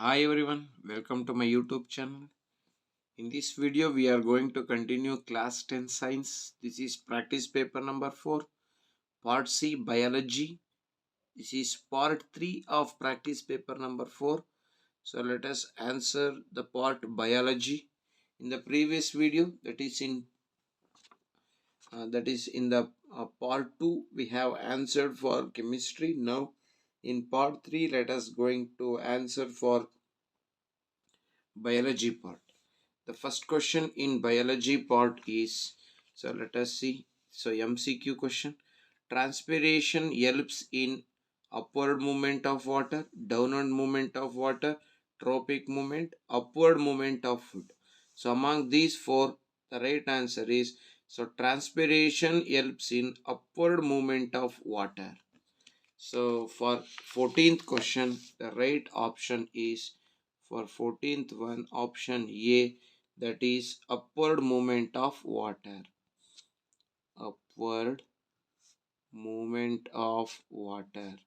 Hi everyone, welcome to my YouTube channel. In this video, we are going to continue class 10 science. This is practice paper number 4, part C biology. This is part 3 of practice paper number 4. So let us answer the part biology. In the previous video, that is in the part 2, we have answered for chemistry. Now in part 3, let us going to answer for biology part. The first question in biology part is, so let us see. So MCQ question. Transpiration helps in upward movement of water, downward movement of water, tropic movement, upward movement of food. So among these four, the right answer is, so transpiration helps in upward movement of water. So for 14th question, the right option is for 14th one, option A, that is upward movement of water. Upward movement of water.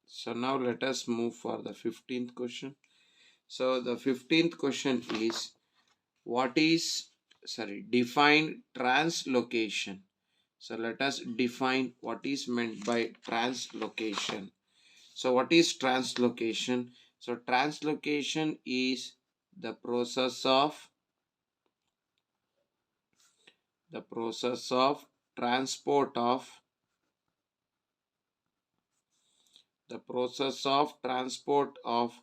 So now let us move for the 15th question. So the 15th question is, define translocation. So let us define what is meant by translocation. So what is translocation? So translocation is the process of transport of the process of transport of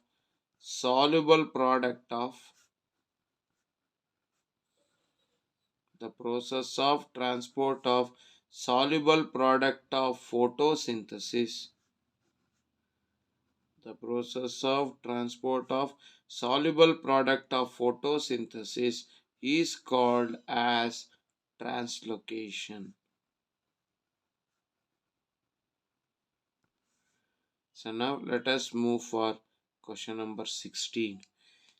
soluble product of the process of transport of soluble product of photosynthesis. The process of transport of soluble product of photosynthesis is called as translocation. So now let us move for question number 16.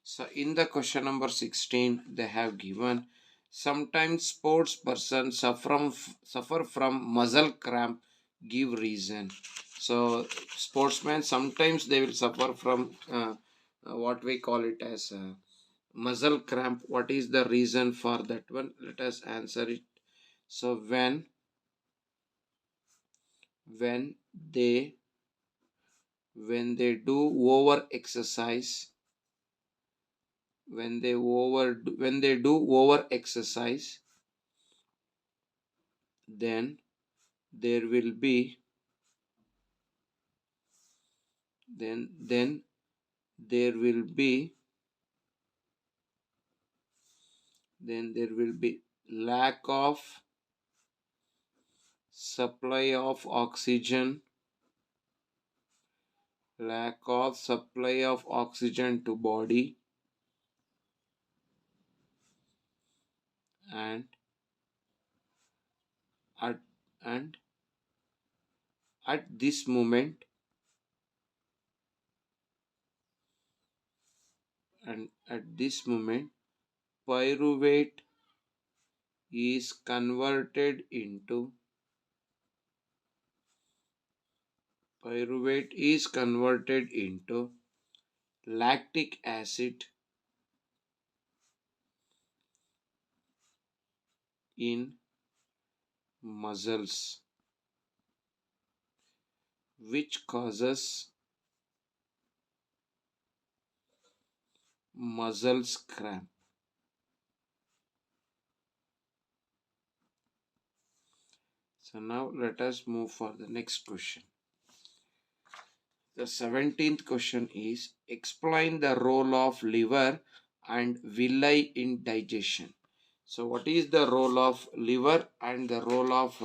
So in the question number 16, they have given, sometimes sports persons suffer from muscle cramp, give reason. So sportsmen, sometimes they will suffer from what we call it as muscle cramp. What is the reason for that one? Let us answer it. So when they do over exercise, when they do over exercise, then there will be then there will be lack of supply of oxygen, to body, and at and at this moment pyruvate is converted into lactic acid in muscles, which causes muscles cramp. So now let us move for the next question. The 17th question is, explain the role of liver and villi in digestion. So what is the role of liver and the role of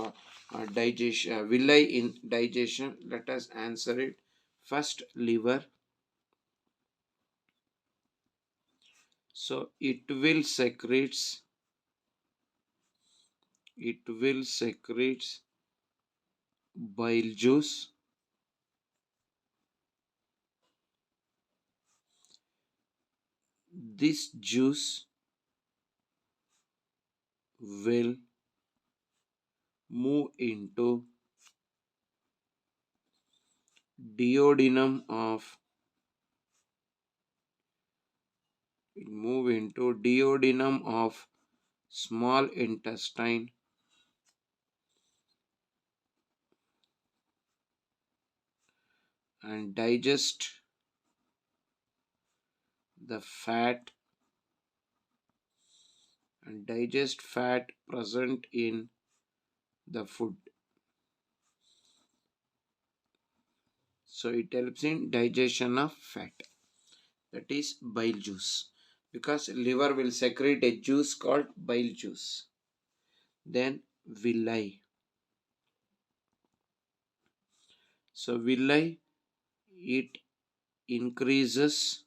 villi in digestion? Let us answer it. First, liver. So it will secretes bile juice. This juice will move into duodenum of move into duodenum of small intestine and digest the fat present in the food. So it helps in digestion of fat, that is bile juice, because liver will secrete a juice called bile juice. Then villi. So villi, it increases,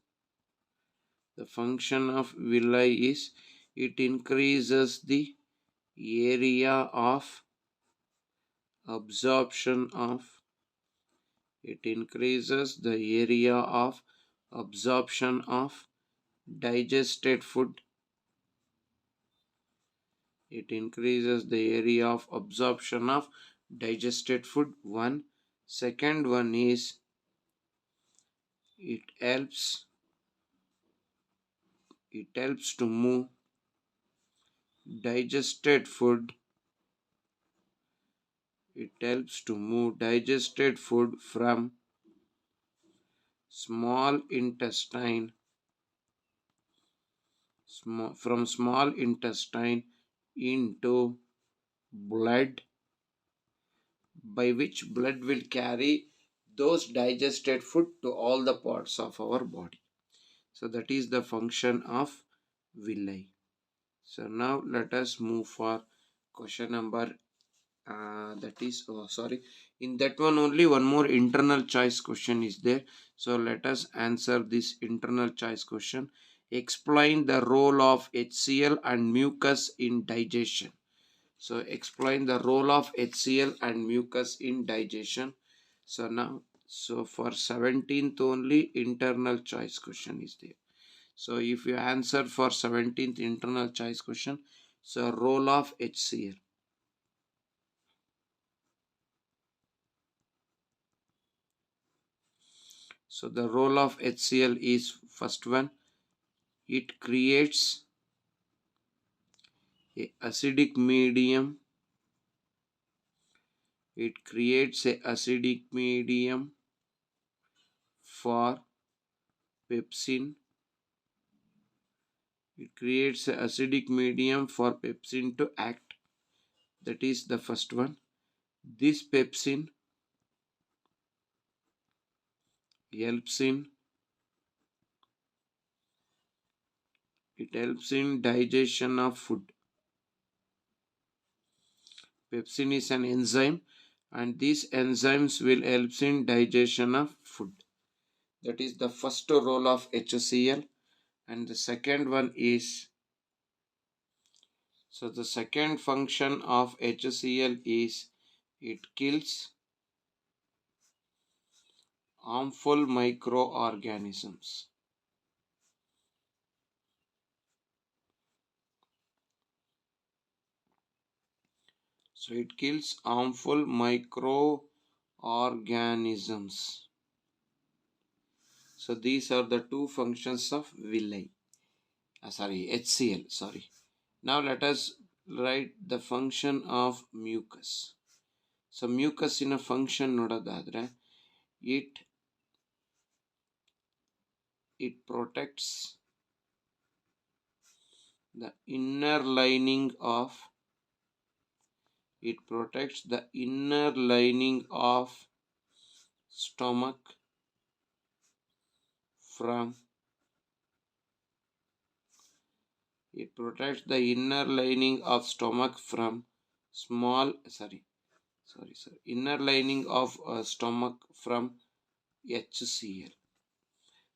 the function of villi is it increases the area of absorption of it increases the area of absorption of digested food. It increases the area of absorption of digested food. One. Second one is it helps to move digested food. It helps to move digested food from small intestine into blood, by which blood will carry those digested food to all the parts of our body. So that is the function of villi. So now let us move for question number that is, oh sorry, in that one only one more internal choice question is there. So let us answer this internal choice question. Explain the role of HCl and mucus in digestion. So explain the role of HCl and mucus in digestion. So now, so for 17th only internal choice question is there. So if you answer for 17th internal choice question, so role of HCl. So the role of HCl is, first one, it creates a acidic medium. It creates a acidic medium for pepsin. It creates a acidic medium for pepsin to act. That is the first one. This pepsin helps in digestion of food. Pepsin is an enzyme, and these enzymes will help in digestion of food. That is the first role of HCl. And the second one is, so the second function of HCl is it kills harmful microorganisms. So it kills harmful microorganisms. So these are the two functions of villi. HCl. Sorry. Now let us write the function of mucus. So mucus in a function nodadadre, it protects the inner lining of stomach from small inner lining of stomach from HCl.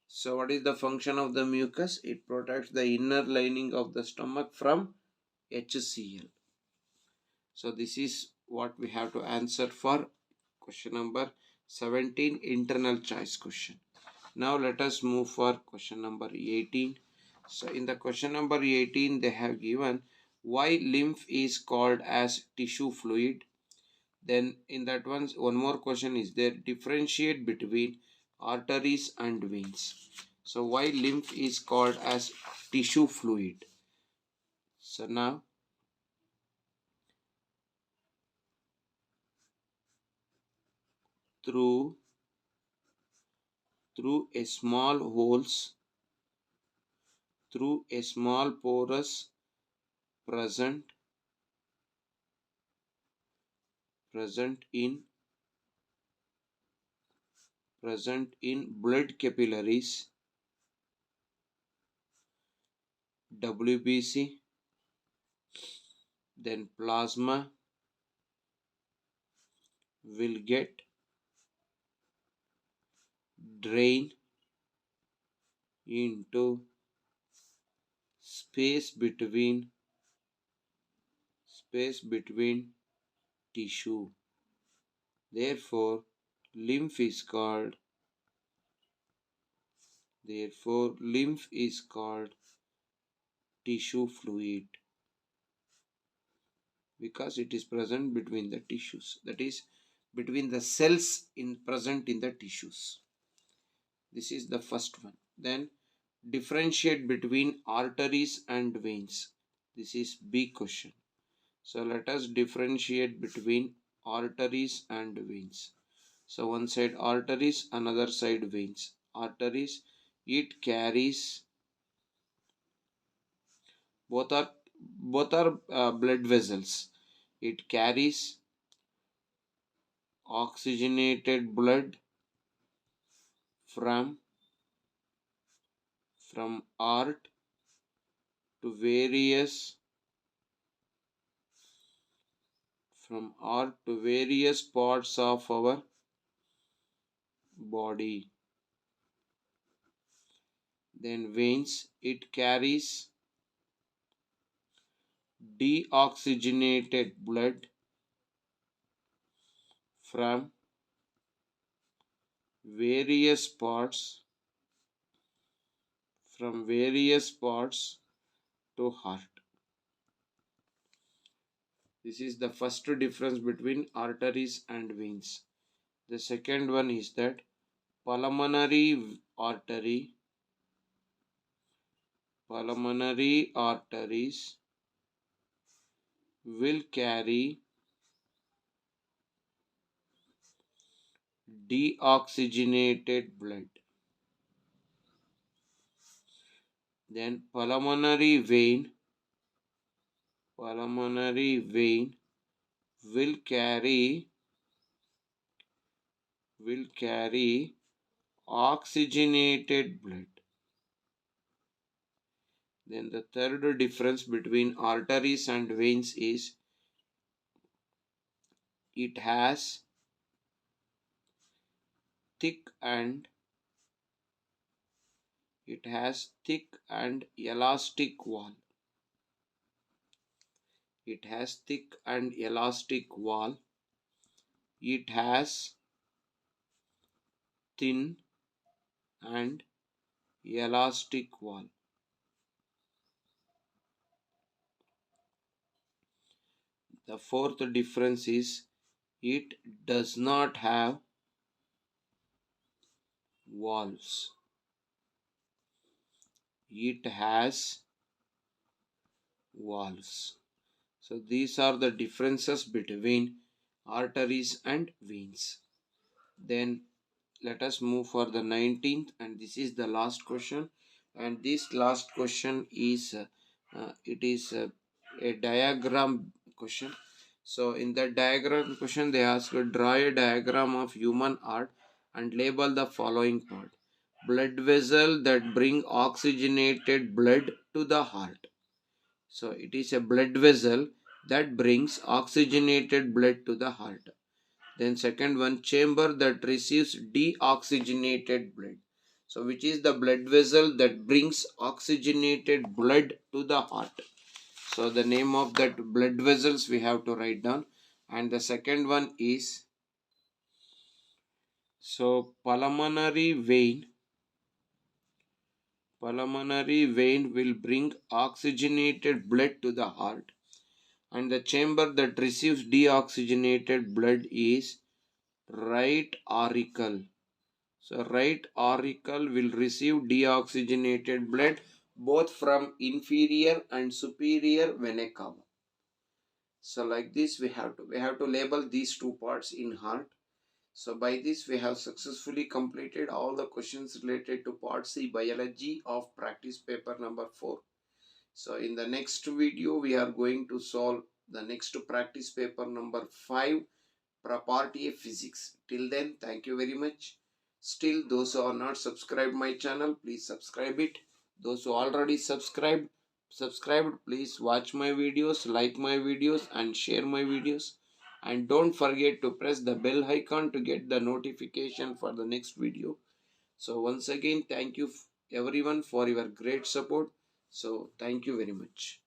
So what is the function of the mucus? It protects the inner lining of the stomach from HCl. So this is what we have to answer for question number 17 internal choice question. Now let us move for question number 18. So in the question number 18 they have given why lymph is called as tissue fluid. Then in that one more question is there, differentiate between arteries and veins. So why lymph is called as tissue fluid? So now through a small holes, through a small porous present present in blood capillaries, WBC, then plasma will get drain into space between tissue. Therefore, lymph is called tissue fluid because it is present between the tissues, that is between the cells present in the tissues. This is the first one. Then differentiate between arteries and veins. This is big question. So let us differentiate between arteries and veins. So one side arteries, another side veins. Arteries, it carries, both are blood vessels. It carries oxygenated blood from heart to various parts of our body. Then veins, it carries deoxygenated blood from various parts to heart. This is the first difference between arteries and veins. The second one is that pulmonary arteries will carry deoxygenated blood. Then pulmonary vein will carry oxygenated blood. Then the third difference between arteries and veins is it has thick and elastic wall. It has thick and elastic wall. It has thin and elastic wall. The fourth difference is it does not have valves. It has valves. So these are the differences between arteries and veins. Then let us move for the 19th, and this is the last question. And this last question is a diagram question. So in the diagram question they ask draw a diagram of human heart and label the following part. Blood vessel that bring oxygenated blood to the heart. So it is a blood vessel that brings oxygenated blood to the heart. Then second one, chamber that receives deoxygenated blood. So which is the blood vessel that brings oxygenated blood to the heart. So the name of that blood vessels we have to write down. And the second one is, so pulmonary vein will bring oxygenated blood to the heart. and the chamber that receives deoxygenated blood is right auricle. So right auricle will receive deoxygenated blood both from inferior and superior vena cava. So like this we have to label these two parts in heart. So by this we have successfully completed all the questions related to part C biology of practice paper number 4. So in the next video we are going to solve the next practice paper number 5, part A physics. Till then, thank you very much. Still, those who are not subscribed my channel, please subscribe it. Those who already subscribed, please watch my videos, like my videos and share my videos. And don't forget to press the bell icon to get the notification for the next video. So once again, thank you everyone for your great support. So thank you very much.